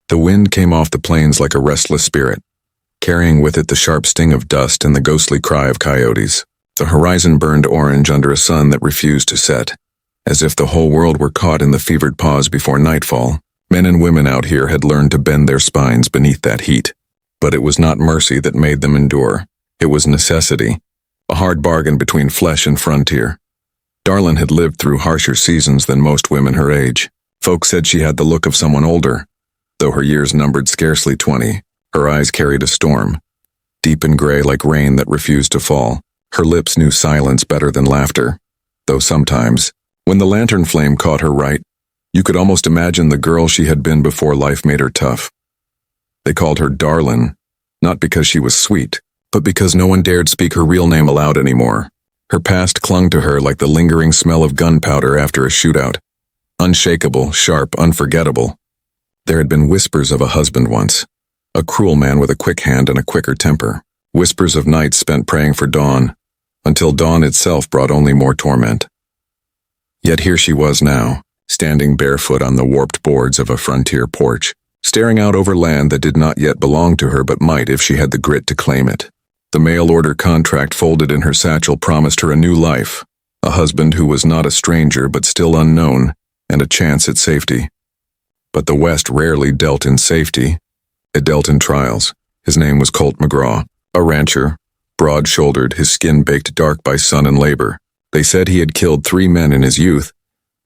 The wind came off the plains like a restless spirit, carrying with it the sharp sting of dust and the ghostly cry of coyotes. The horizon burned orange under a sun that refused to set, as if the whole world were caught in the fevered pause before nightfall. Men and women out here had learned to bend their spines beneath that heat. But it was not mercy that made them endure. It was necessity, a hard bargain between flesh and frontier. Darlin had lived through harsher seasons than most women her age. Folks said she had the look of someone older. Though her years numbered scarcely 20, her eyes carried a storm, deep and gray like rain that refused to fall. Her lips knew silence better than laughter, though sometimes, when the lantern flame caught her right, you could almost imagine the girl she had been before life made her tough. They called her Darlin, not because she was sweet, but because no one dared speak her real name aloud anymore. Her past clung to her like the lingering smell of gunpowder after a shootout. Unshakable, sharp, unforgettable. There had been whispers of a husband once, a cruel man with a quick hand and a quicker temper. Whispers of nights spent praying for dawn, until dawn itself brought only more torment. Yet here she was now, standing barefoot on the warped boards of a frontier porch, staring out over land that did not yet belong to her but might if she had the grit to claim it. The mail-order contract folded in her satchel promised her a new life, a husband who was not a stranger but still unknown, and a chance at safety. But the West rarely dealt in safety. It dealt in trials. His name was Colt McGraw, a rancher, broad-shouldered, his skin baked dark by sun and labor. They said he had killed 3 men in his youth,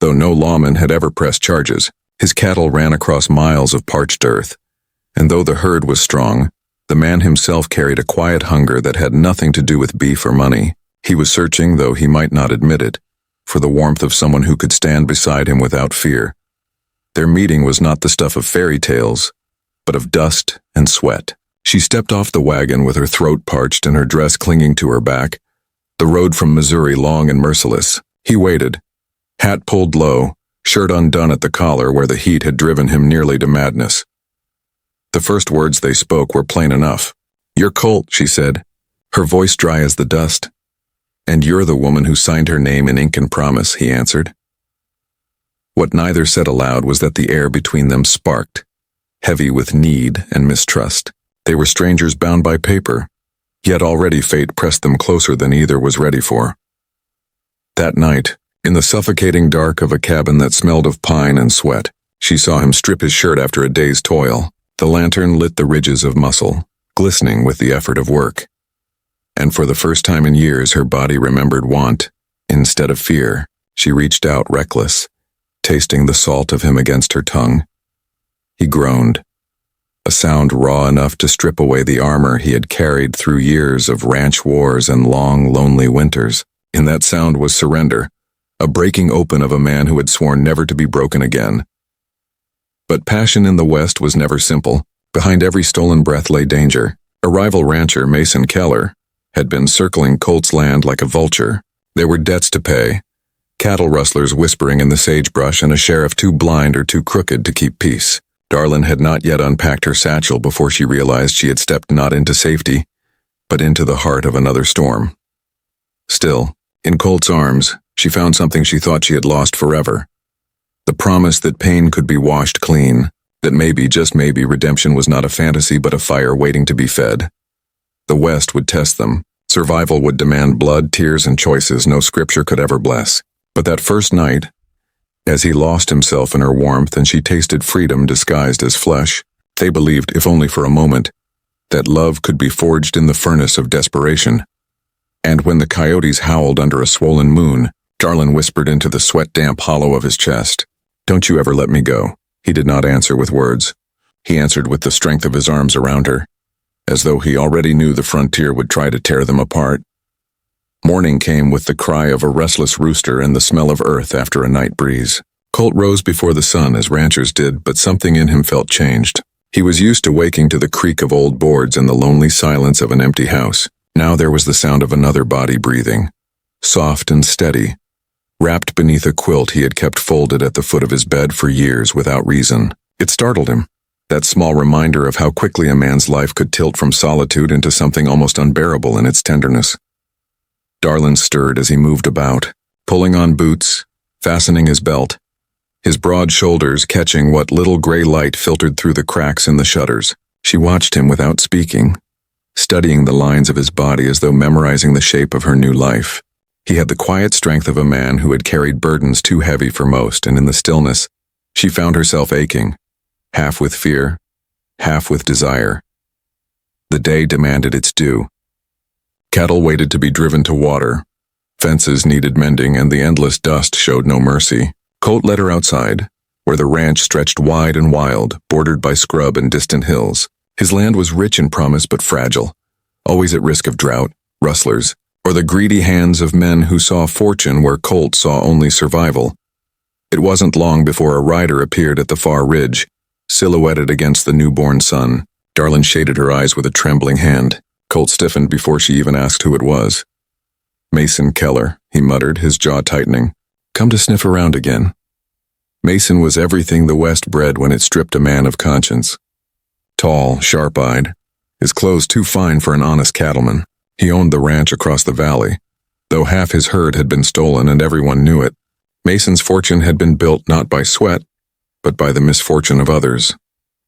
though no lawman had ever pressed charges. His cattle ran across miles of parched earth, and though the herd was strong, the man himself carried a quiet hunger that had nothing to do with beef or money. He was searching, though he might not admit it, for the warmth of someone who could stand beside him without fear. Their meeting was not the stuff of fairy tales, but of dust and sweat. She stepped off the wagon with her throat parched and her dress clinging to her back, the road from Missouri long and merciless. He waited, hat pulled low, shirt undone at the collar where the heat had driven him nearly to madness. The first words they spoke were plain enough. "You're Colt," she said, her voice dry as the dust. "And you're the woman who signed her name in ink and promise," he answered. What neither said aloud was that the air between them sparked, heavy with need and mistrust. They were strangers bound by paper, yet already fate pressed them closer than either was ready for. That night, in the suffocating dark of a cabin that smelled of pine and sweat, she saw him strip his shirt after a day's toil. The lantern lit the ridges of muscle, glistening with the effort of work. And for the first time in years, her body remembered want. Instead of fear, she reached out reckless, tasting the salt of him against her tongue. He groaned, a sound raw enough to strip away the armor he had carried through years of ranch wars and long, lonely winters. In that sound was surrender, a breaking open of a man who had sworn never to be broken again. But passion in the West was never simple. Behind every stolen breath lay danger. A rival rancher, Mason Keller, had been circling Colt's land like a vulture. There were debts to pay, cattle rustlers whispering in the sagebrush, and a sheriff too blind or too crooked to keep peace. Darlin had not yet unpacked her satchel before she realized she had stepped not into safety, but into the heart of another storm. Still, in Colt's arms, she found something she thought she had lost forever. The promise that pain could be washed clean, that maybe, just maybe, redemption was not a fantasy but a fire waiting to be fed. The West would test them. Survival would demand blood, tears, and choices no scripture could ever bless. But that first night, as he lost himself in her warmth and she tasted freedom disguised as flesh, they believed, if only for a moment, that love could be forged in the furnace of desperation. And when the coyotes howled under a swollen moon, Darlin whispered into the sweat-damp hollow of his chest, "Don't you ever let me go." He did not answer with words. He answered with the strength of his arms around her, as though he already knew the frontier would try to tear them apart. Morning came with the cry of a restless rooster and the smell of earth after a night breeze. Colt rose before the sun, as ranchers did, but something in him felt changed. He was used to waking to the creak of old boards and the lonely silence of an empty house. Now there was the sound of another body breathing, soft and steady, wrapped beneath a quilt he had kept folded at the foot of his bed for years without reason. It startled him, that small reminder of how quickly a man's life could tilt from solitude into something almost unbearable in its tenderness. Darlin stirred as he moved about, pulling on boots, fastening his belt. his broad shoulders catching what little gray light filtered through the cracks in the shutters. She watched him without speaking, studying the lines of his body as though memorizing the shape of her new life. He had the quiet strength of a man who had carried burdens too heavy for most, and in the stillness, she found herself aching, half with fear, half with desire. The day demanded its due. Cattle waited to be driven to water. Fences needed mending, and the endless dust showed no mercy. Colt led her outside, where the ranch stretched wide and wild, bordered by scrub and distant hills. His land was rich in promise but fragile, always at risk of drought, rustlers, or the greedy hands of men who saw fortune where Colt saw only survival. It wasn't long before a rider appeared at the far ridge, silhouetted against the newborn sun. Darlin shaded her eyes with a trembling hand. Colt stiffened before she even asked who it was. "Mason Keller," he muttered, his jaw tightening. "Come to sniff around again." Mason was everything the West bred when it stripped a man of conscience. Tall, sharp-eyed, his clothes too fine for an honest cattleman. He owned the ranch across the valley, though half his herd had been stolen and everyone knew it. Mason's fortune had been built not by sweat, but by the misfortune of others.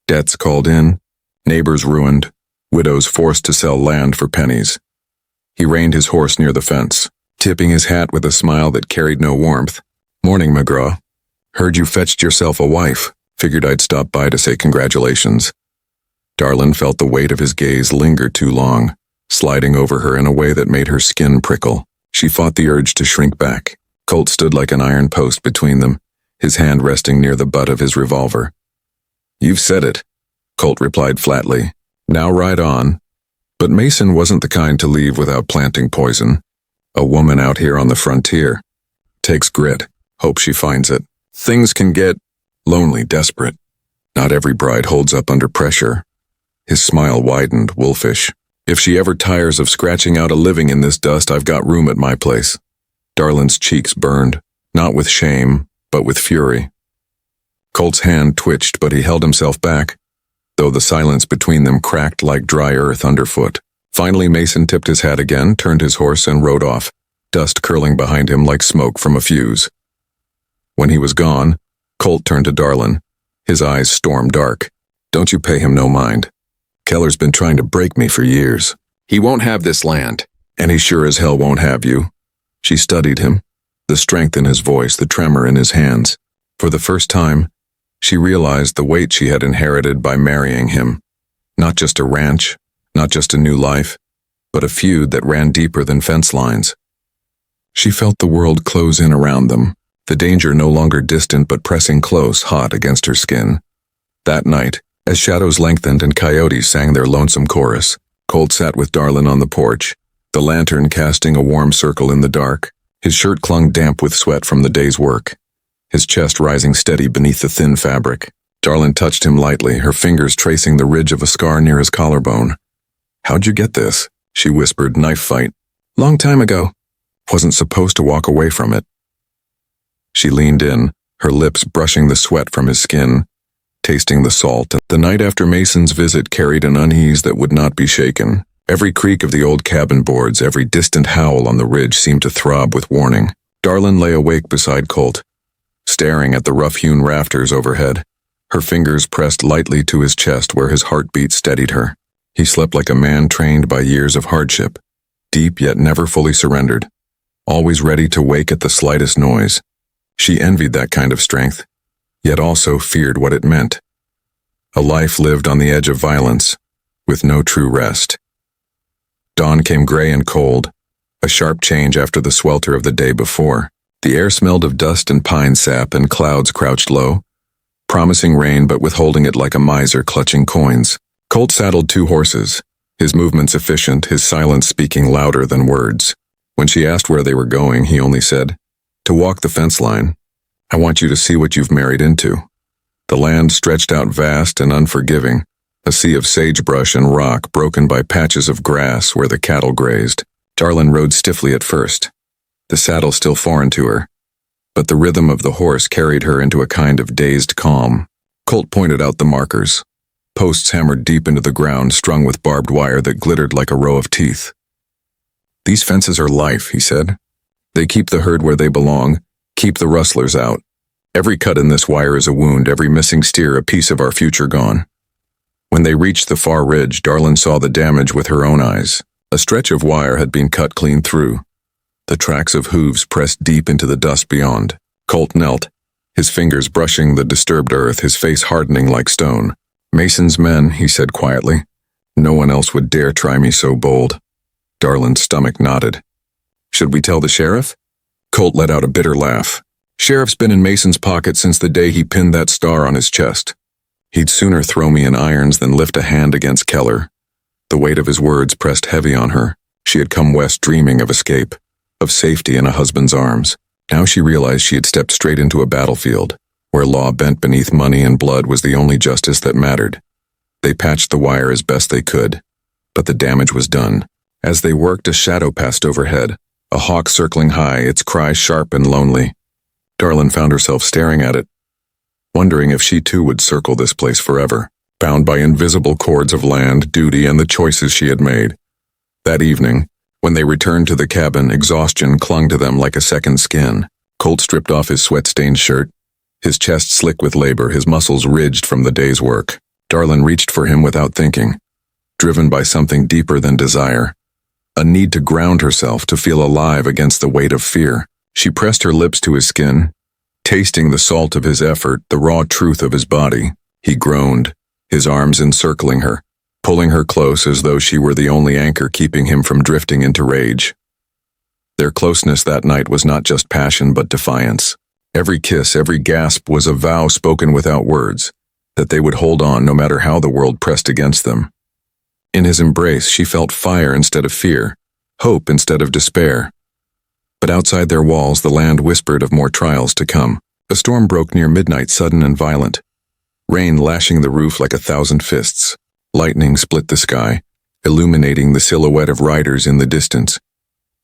Debts called in, neighbors ruined, widows forced to sell land for pennies. He reined his horse near the fence, tipping his hat with a smile that carried no warmth. "Morning, McGraw. Heard you fetched yourself a wife. Figured I'd stop by to say congratulations." Darlin felt the weight of his gaze linger too long, sliding over her in a way that made her skin prickle. She fought the urge to shrink back. Colt stood like an iron post between them, his hand resting near the butt of his revolver. "You've said it," Colt replied flatly. "Now ride on." But Mason wasn't the kind to leave without planting poison. A woman out here on the frontier takes grit, hope she finds it. Things can get lonely, desperate. Not every bride holds up under pressure. His smile widened, wolfish. "If she ever tires of scratching out a living in this dust, I've got room at my place." Darlin's cheeks burned, not with shame, but with fury. Colt's hand twitched, but he held himself back, though the silence between them cracked like dry earth underfoot. Finally, Mason tipped his hat again, turned his horse, and rode off, dust curling behind him like smoke from a fuse. When he was gone, Colt turned to Darlin, his eyes storm dark. "Don't you pay him no mind. Keller's been trying to break me for years. He won't have this land, and he sure as hell won't have you." She studied him, the strength in his voice, the tremor in his hands. For the first time, she realized the weight she had inherited by marrying him. Not just a ranch, not just a new life, but a feud that ran deeper than fence lines. She felt the world close in around them, the danger no longer distant but pressing close, hot against her skin. That night, as shadows lengthened and coyotes sang their lonesome chorus, Colt sat with Darlin on the porch, the lantern casting a warm circle in the dark. His shirt clung damp with sweat from the day's work, his chest rising steady beneath the thin fabric. Darlin touched him lightly, her fingers tracing the ridge of a scar near his collarbone. "How'd you get this?" she whispered. "Knife fight. Long time ago. Wasn't supposed to walk away from it." She leaned in, her lips brushing the sweat from his skin, tasting the salt. The night after Mason's visit carried an unease that would not be shaken. Every creak of the old cabin boards, every distant howl on the ridge seemed to throb with warning. Darlin lay awake beside Colt, staring at the rough-hewn rafters overhead, her fingers pressed lightly to his chest where his heartbeat steadied her. He slept like a man trained by years of hardship, deep yet never fully surrendered, always ready to wake at the slightest noise. She envied that kind of strength, yet also feared what it meant. A life lived on the edge of violence, with no true rest. Dawn came gray and cold, a sharp change after the swelter of the day before. The air smelled of dust and pine sap, and clouds crouched low, promising rain but withholding it like a miser clutching coins. Colt saddled 2 horses, his movements efficient, his silence speaking louder than words. When she asked where they were going, he only said, "To walk the fence line. I want you to see what you've married into." The land stretched out vast and unforgiving, a sea of sagebrush and rock broken by patches of grass where the cattle grazed. Darlin rode stiffly at first, the saddle still foreign to her, but the rhythm of the horse carried her into a kind of dazed calm. Colt pointed out the markers, posts hammered deep into the ground, strung with barbed wire that glittered like a row of teeth. "These fences are life," he said. "They keep the herd where they belong, keep the rustlers out. Every cut in this wire is a wound, every missing steer a piece of our future gone. When they reached the far ridge, Darlin saw the damage with her own eyes. A stretch of wire had been cut clean through. The tracks of hooves pressed deep into the dust beyond. Colt knelt, his fingers brushing the disturbed earth, his face hardening like stone. "Mason's men," he said quietly. "No one else would dare try me so bold." Darlin's stomach knotted. "Should we tell the sheriff?" Colt let out a bitter laugh. "Sheriff's been in Mason's pocket since the day he pinned that star on his chest. He'd sooner throw me in irons than lift a hand against Keller." The weight of his words pressed heavy on her. She had come west dreaming of escape, of safety in a husband's arms. Now she realized she had stepped straight into a battlefield, where law bent beneath money and blood was the only justice that mattered. They patched the wire as best they could, but the damage was done. As they worked, a shadow passed overhead, a hawk circling high, its cry sharp and lonely. Darlin found herself staring at it, wondering if she too would circle this place forever, bound by invisible cords of land, duty, and the choices she had made. That evening, when they returned to the cabin, exhaustion clung to them like a second skin. Colt stripped off his sweat-stained shirt, his chest slick with labor, his muscles ridged from the day's work. Darlin reached for him without thinking, driven by something deeper than desire. A need to ground herself, to feel alive against the weight of fear. She pressed her lips to his skin, tasting the salt of his effort, the raw truth of his body. He groaned, his arms encircling her, pulling her close as though she were the only anchor keeping him from drifting into rage. Their closeness that night was not just passion but defiance. Every kiss, every gasp was a vow spoken without words, that they would hold on no matter how the world pressed against them. In his embrace, she felt fire instead of fear, hope instead of despair. But outside their walls, the land whispered of more trials to come. A storm broke near midnight, sudden and violent. Rain lashing the roof like 1,000 fists. Lightning split the sky, illuminating the silhouette of riders in the distance.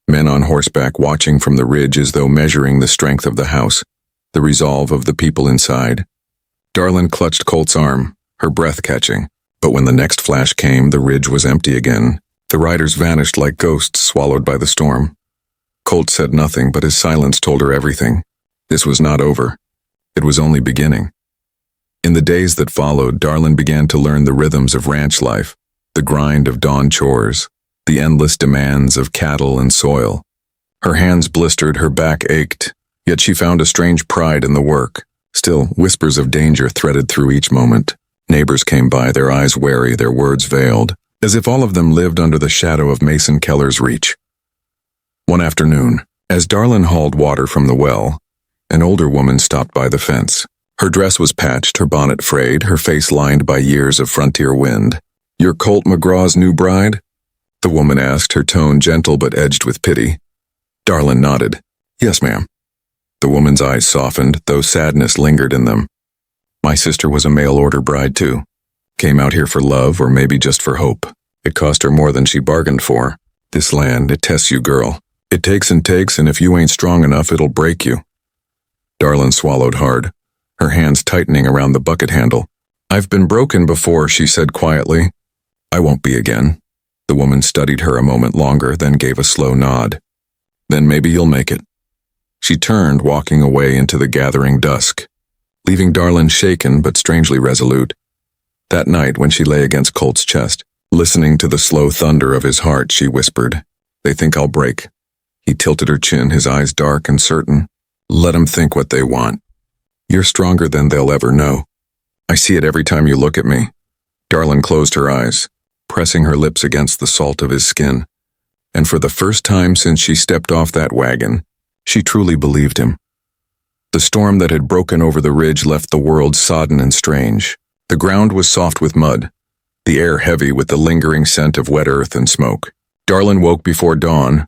Men on horseback watching from the ridge as though measuring the strength of the house, the resolve of the people inside. Darlin clutched Colt's arm, her breath catching. But when the next flash came, the ridge was empty again. The riders vanished like ghosts swallowed by the storm. Colt said nothing, but his silence told her everything. This was not over. It was only beginning. In the days that followed, Darlin began to learn the rhythms of ranch life, the grind of dawn chores, the endless demands of cattle and soil. Her hands blistered, her back ached, yet she found a strange pride in the work. Still, whispers of danger threaded through each moment. Neighbors came by, their eyes wary, their words veiled, as if all of them lived under the shadow of Mason Keller's reach. One afternoon, as Darlin hauled water from the well, an older woman stopped by the fence. Her dress was patched, her bonnet frayed, her face lined by years of frontier wind. "You're Colt McGraw's new bride?" the woman asked, her tone gentle but edged with pity. Darlin nodded. "Yes, ma'am." The woman's eyes softened, though sadness lingered in them. "My sister was a mail-order bride, too. Came out here for love, or maybe just for hope. It cost her more than she bargained for. This land, it tests you, girl. It takes and takes, and if you ain't strong enough, it'll break you." Darlin swallowed hard, her hands tightening around the bucket handle. "I've been broken before," she said quietly. "I won't be again." The woman studied her a moment longer, then gave a slow nod. "Then maybe you'll make it." She turned, walking away into the gathering dusk, leaving Darlin shaken but strangely resolute. That night, when she lay against Colt's chest, listening to the slow thunder of his heart, she whispered, "They think I'll break." He tilted her chin, his eyes dark and certain. "Let 'em think what they want. You're stronger than they'll ever know. I see it every time you look at me." Darlin closed her eyes, pressing her lips against the salt of his skin. And for the first time since she stepped off that wagon, she truly believed him. The storm that had broken over the ridge left the world sodden and strange. The ground was soft with mud, the air heavy with the lingering scent of wet earth and smoke. Darlin woke before dawn,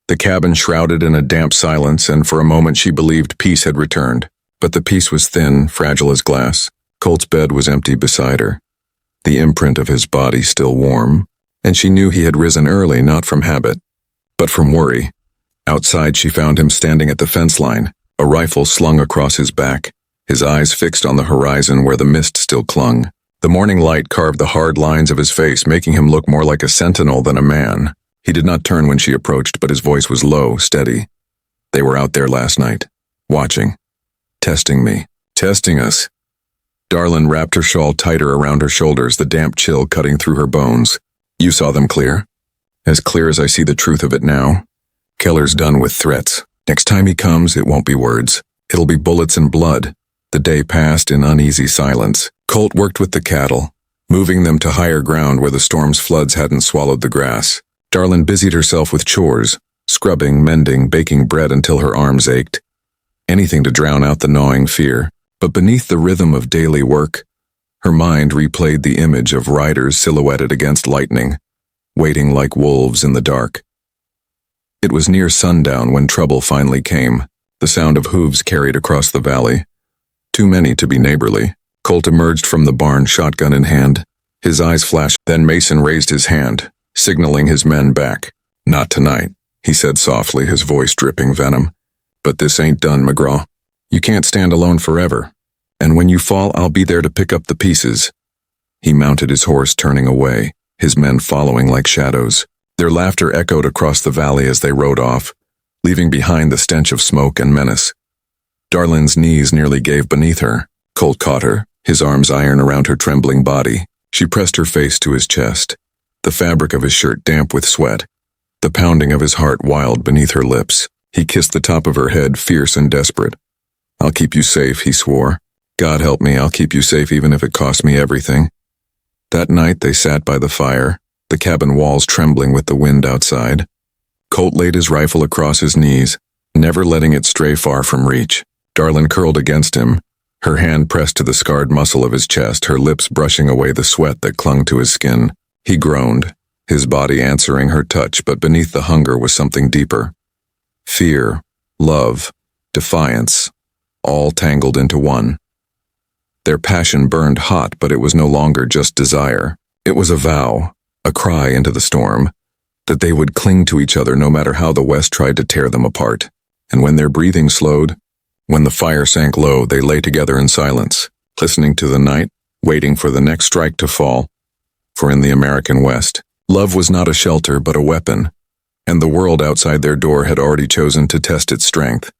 the cabin shrouded in a damp silence, and for a moment she believed peace had returned. But the peace was thin, fragile as glass. Colt's bed was empty beside her, the imprint of his body still warm, and she knew he had risen early, not from habit, but from worry. Outside, she found him standing at the fence line, a rifle slung across his back, his eyes fixed on the horizon where the mist still clung. The morning light carved the hard lines of his face, making him look more like a sentinel than a man. He did not turn when she approached, but his voice was low, steady. "They were out there last night, watching, testing me. Testing us. Darlin wrapped her shawl tighter around her shoulders, the damp chill cutting through her bones. You saw them clear? As clear as I see the truth of it now. Keller's done with threats. Next time he comes, it won't be words. It'll be bullets and blood. The day passed in uneasy silence. Colt worked with the cattle, moving them to higher ground where the storm's floods hadn't swallowed the grass. Darlin busied herself with chores, scrubbing, mending, baking bread until her arms ached. Anything to drown out the gnawing fear. But beneath the rhythm of daily work, her mind replayed the image of riders silhouetted against lightning, waiting like wolves in the dark. It was near sundown when trouble finally came. The sound of hooves carried across the valley. Too many to be neighborly. Colt emerged from the barn, shotgun in hand. His eyes flashed. Then Mason raised his hand, signaling his men back. Not tonight, he said softly, his voice dripping venom. But this ain't done, McGraw. You can't stand alone forever. And when you fall, I'll be there to pick up the pieces. He mounted his horse, turning away, his men following like shadows. Their laughter echoed across the valley as they rode off, leaving behind the stench of smoke and menace. Darlin's knees nearly gave beneath her. Colt caught her, his arms iron around her trembling body. She pressed her face to his chest, the fabric of his shirt damp with sweat, the pounding of his heart wild beneath her lips. He kissed the top of her head, fierce and desperate. I'll keep you safe, he swore. God help me, I'll keep you safe even if it costs me everything. That night they sat by the fire, the cabin walls trembling with the wind outside. Colt laid his rifle across his knees, never letting it stray far from reach. Darlin curled against him, her hand pressed to the scarred muscle of his chest, her lips brushing away the sweat that clung to his skin. He groaned, his body answering her touch, but beneath the hunger was something deeper. Fear, love, defiance, all tangled into one. Their passion burned hot, but it was no longer just desire. It was a vow, a cry into the storm, that they would cling to each other no matter how the West tried to tear them apart. And when their breathing slowed, when the fire sank low, they lay together in silence, listening to the night, waiting for the next strike to fall. For in the American West, love was not a shelter but a weapon, and the world outside their door had already chosen to test its strength.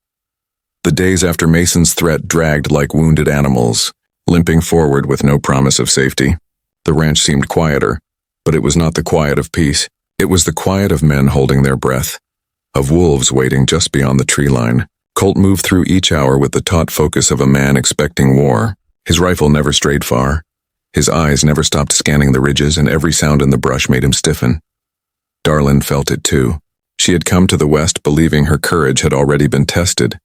The days after Mason's threat dragged like wounded animals, limping forward with no promise of safety. The ranch seemed quieter, but it was not the quiet of peace. It was the quiet of men holding their breath, of wolves waiting just beyond the tree line. Colt moved through each hour with the taut focus of a man expecting war. His rifle never strayed far. His eyes never stopped scanning the ridges, and every sound in the brush made him stiffen. Darlin felt it too. She had come to the West believing her courage had already been tested.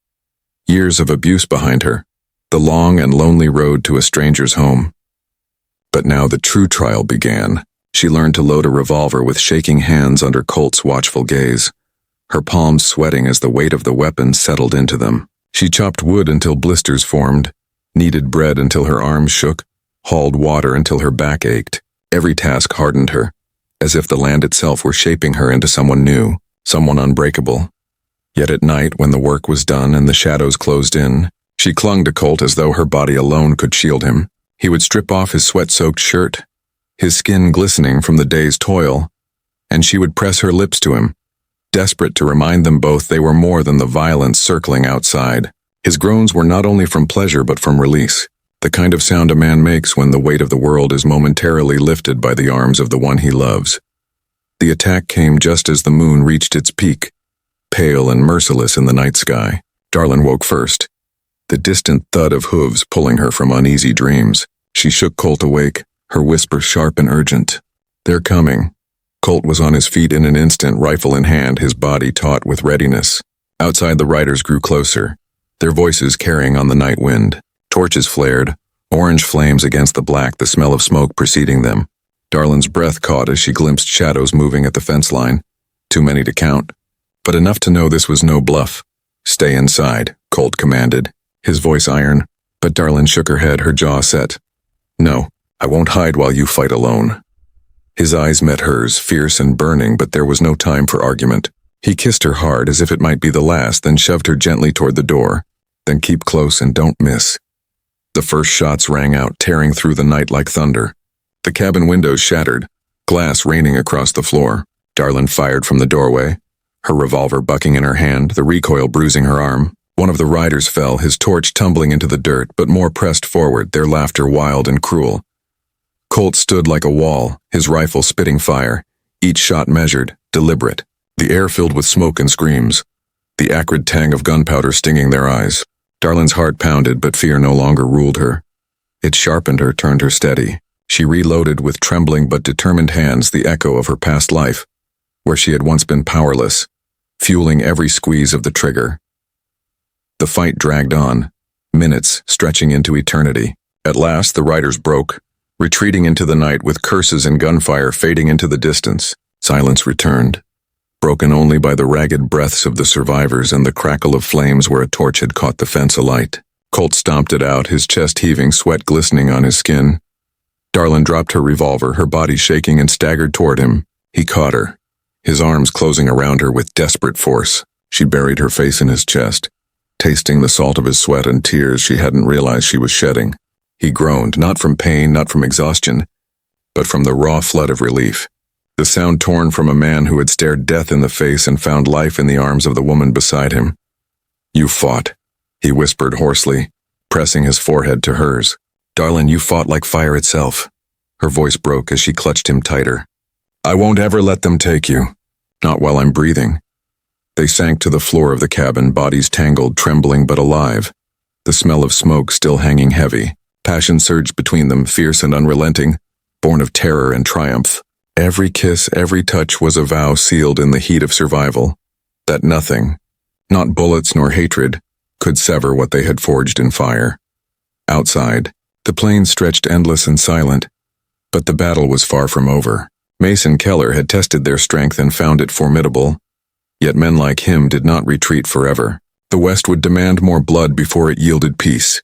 Years of abuse behind her, the long and lonely road to a stranger's home. But now the true trial began. She learned to load a revolver with shaking hands under Colt's watchful gaze, her palms sweating as the weight of the weapon settled into them. She chopped wood until blisters formed, kneaded bread until her arms shook, hauled water until her back ached. Every task hardened her, as if the land itself were shaping her into someone new, someone unbreakable. Yet at night, when the work was done and the shadows closed in, she clung to Colt as though her body alone could shield him. He would strip off his sweat-soaked shirt, his skin glistening from the day's toil, and she would press her lips to him, desperate to remind them both they were more than the violence circling outside. His groans were not only from pleasure but from release, the kind of sound a man makes when the weight of the world is momentarily lifted by the arms of the one he loves. The attack came just as the moon reached its peak, pale and merciless in the night sky. Darlin woke first, the distant thud of hooves pulling her from uneasy dreams. She shook Colt awake, her whisper sharp and urgent. They're coming. Colt was on his feet in an instant, rifle in hand, his body taut with readiness. Outside, the riders grew closer, their voices carrying on the night wind. Torches flared, orange flames against the black, the smell of smoke preceding them. Darlin's breath caught as she glimpsed shadows moving at the fence line. Too many to count, but enough to know this was no bluff. Stay inside, Colt commanded, his voice iron, but Darlin shook her head, her jaw set. No, I won't hide while you fight alone. His eyes met hers, fierce and burning, but there was no time for argument. He kissed her hard as if it might be the last, then shoved her gently toward the door. Then keep close and don't miss. The first shots rang out, tearing through the night like thunder. The cabin windows shattered, glass raining across the floor. Darlin fired from the doorway, her revolver bucking in her hand, the recoil bruising her arm. One of the riders fell, his torch tumbling into the dirt, but more pressed forward, their laughter wild and cruel. Colt stood like a wall, his rifle spitting fire, each shot measured, deliberate, the air filled with smoke and screams, the acrid tang of gunpowder stinging their eyes. Darlin's heart pounded, but fear no longer ruled her. It sharpened her, turned her steady. She reloaded with trembling but determined hands the echo of her past life, where she had once been powerless, fueling every squeeze of the trigger. The fight dragged on, minutes stretching into eternity. At last the riders broke, retreating into the night with curses and gunfire fading into the distance. Silence returned, broken only by the ragged breaths of the survivors and the crackle of flames where a torch had caught the fence alight. Colt stomped it out, his chest heaving, sweat glistening on his skin. Darlin dropped her revolver, her body shaking, and staggered toward him. He caught her, his arms closing around her with desperate force. She buried her face in his chest, tasting the salt of his sweat and tears she hadn't realized she was shedding. He groaned, not from pain, not from exhaustion, but from the raw flood of relief. The sound torn from a man who had stared death in the face and found life in the arms of the woman beside him. "You fought," he whispered hoarsely, pressing his forehead to hers. "Darlin, you fought like fire itself." Her voice broke as she clutched him tighter. "I won't ever let them take you. Not while I'm breathing." They sank to the floor of the cabin, bodies tangled, trembling but alive, the smell of smoke still hanging heavy. Passion surged between them, fierce and unrelenting, born of terror and triumph. Every kiss, every touch was a vow sealed in the heat of survival, that nothing, not bullets nor hatred, could sever what they had forged in fire. Outside, the plains stretched endless and silent, but the battle was far from over. Mason Keller had tested their strength and found it formidable, yet men like him did not retreat forever. The West would demand more blood before it yielded peace.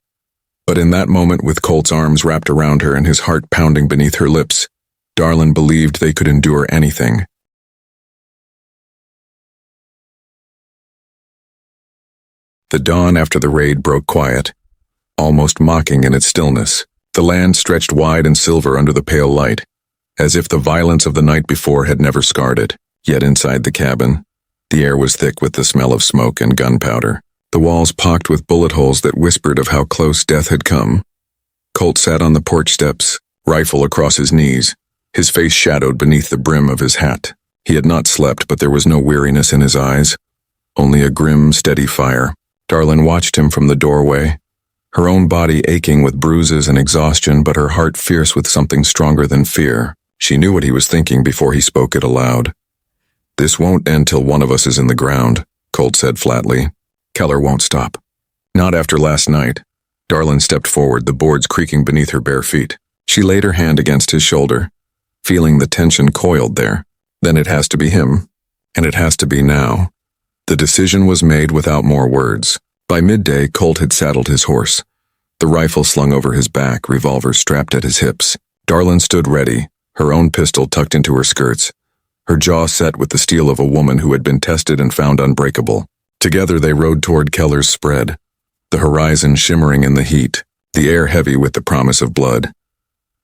But in that moment, with Colt's arms wrapped around her and his heart pounding beneath her lips, Darlin believed they could endure anything. The dawn after the raid broke quiet, almost mocking in its stillness. The land stretched wide and silver under the pale light, as if the violence of the night before had never scarred it. Yet inside the cabin, the air was thick with the smell of smoke and gunpowder. The walls pocked with bullet holes that whispered of how close death had come. Colt sat on the porch steps, rifle across his knees, his face shadowed beneath the brim of his hat. He had not slept, but there was no weariness in his eyes, only a grim, steady fire. Darlin watched him from the doorway, her own body aching with bruises and exhaustion, but her heart fierce with something stronger than fear. She knew what he was thinking before he spoke it aloud. "This won't end till one of us is in the ground," Colt said flatly. "Keller won't stop. Not after last night." Darlin stepped forward, the boards creaking beneath her bare feet. She laid her hand against his shoulder, feeling the tension coiled there. "Then it has to be him, and it has to be now." The decision was made without more words. By midday, Colt had saddled his horse, the rifle slung over his back, revolver strapped at his hips. Darlin stood ready, her own pistol tucked into her skirts, her jaw set with the steel of a woman who had been tested and found unbreakable. Together they rode toward Keller's spread, the horizon shimmering in the heat, the air heavy with the promise of blood.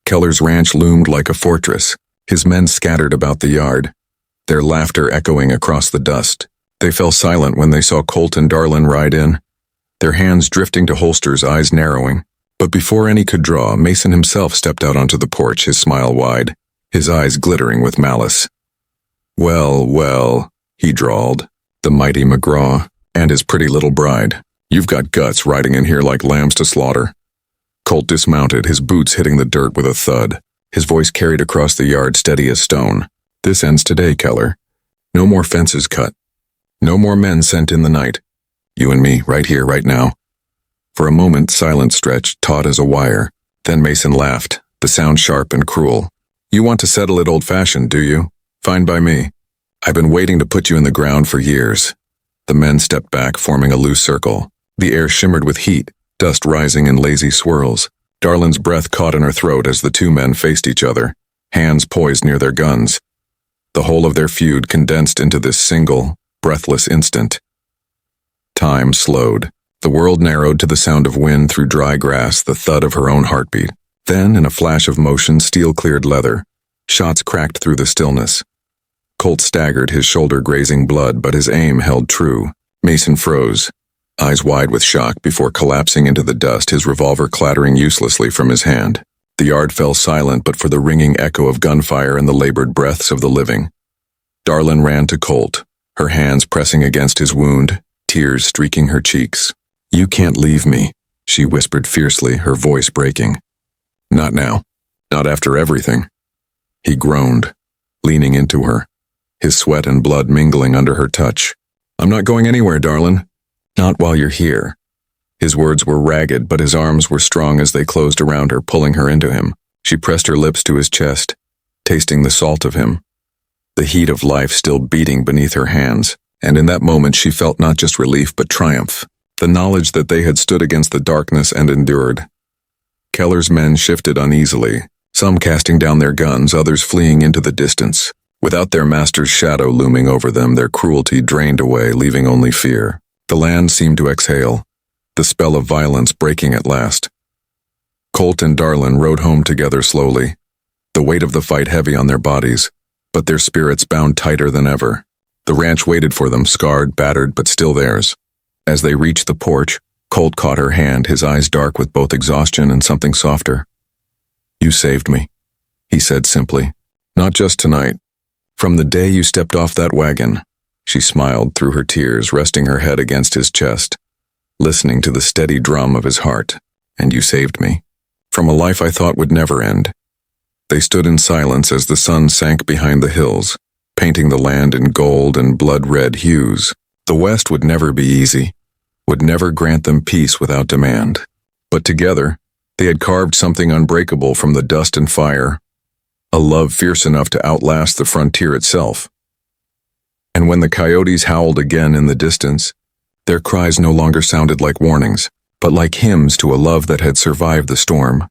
Keller's ranch loomed like a fortress, his men scattered about the yard, their laughter echoing across the dust. They fell silent when they saw Colt and Darlin ride in, their hands drifting to holsters, eyes narrowing. But before any could draw, Mason himself stepped out onto the porch, his smile wide, his eyes glittering with malice. "Well, well," he drawled, "the mighty McGraw, and his pretty little bride. You've got guts riding in here like lambs to slaughter." Colt dismounted, his boots hitting the dirt with a thud. His voice carried across the yard, steady as stone. "This ends today, Keller. No more fences cut. No more men sent in the night. You and me, right here, right now." For a moment, silence stretched, taut as a wire. Then Mason laughed, the sound sharp and cruel. "You want to settle it old-fashioned, do you? Fine by me. I've been waiting to put you in the ground for years." The men stepped back, forming a loose circle. The air shimmered with heat, dust rising in lazy swirls. Darlin's breath caught in her throat as the two men faced each other, hands poised near their guns. The whole of their feud condensed into this single, breathless instant. Time slowed. The world narrowed to the sound of wind through dry grass, the thud of her own heartbeat. Then, in a flash of motion, steel cleared leather. Shots cracked through the stillness. Colt staggered, his shoulder grazing blood, but his aim held true. Mason froze, eyes wide with shock before collapsing into the dust, his revolver clattering uselessly from his hand. The yard fell silent but for the ringing echo of gunfire and the labored breaths of the living. Darlin ran to Colt, her hands pressing against his wound, tears streaking her cheeks. "You can't leave me," she whispered fiercely, her voice breaking. "Not now. Not after everything." He groaned, leaning into her, his sweat and blood mingling under her touch. "I'm not going anywhere, Darlin. Not while you're here." His words were ragged, but his arms were strong as they closed around her, pulling her into him. She pressed her lips to his chest, tasting the salt of him, the heat of life still beating beneath her hands, and in that moment she felt not just relief but triumph, the knowledge that they had stood against the darkness and endured. Keller's men shifted uneasily, some casting down their guns, others fleeing into the distance. Without their master's shadow looming over them, their cruelty drained away, leaving only fear. The land seemed to exhale, the spell of violence breaking at last. Colt and Darlin rode home together slowly, the weight of the fight heavy on their bodies, but their spirits bound tighter than ever. The ranch waited for them, scarred, battered, but still theirs. As they reached the porch, Colt caught her hand, his eyes dark with both exhaustion and something softer. "You saved me," he said simply. "Not just tonight. From the day you stepped off that wagon." She smiled through her tears, resting her head against his chest, listening to the steady drum of his heart. "And you saved me. From a life I thought would never end." They stood in silence as the sun sank behind the hills, painting the land in gold and blood-red hues. The West would never be easy, would never grant them peace without demand. But together, they had carved something unbreakable from the dust and fire, a love fierce enough to outlast the frontier itself. And when the coyotes howled again in the distance, their cries no longer sounded like warnings, but like hymns to a love that had survived the storm.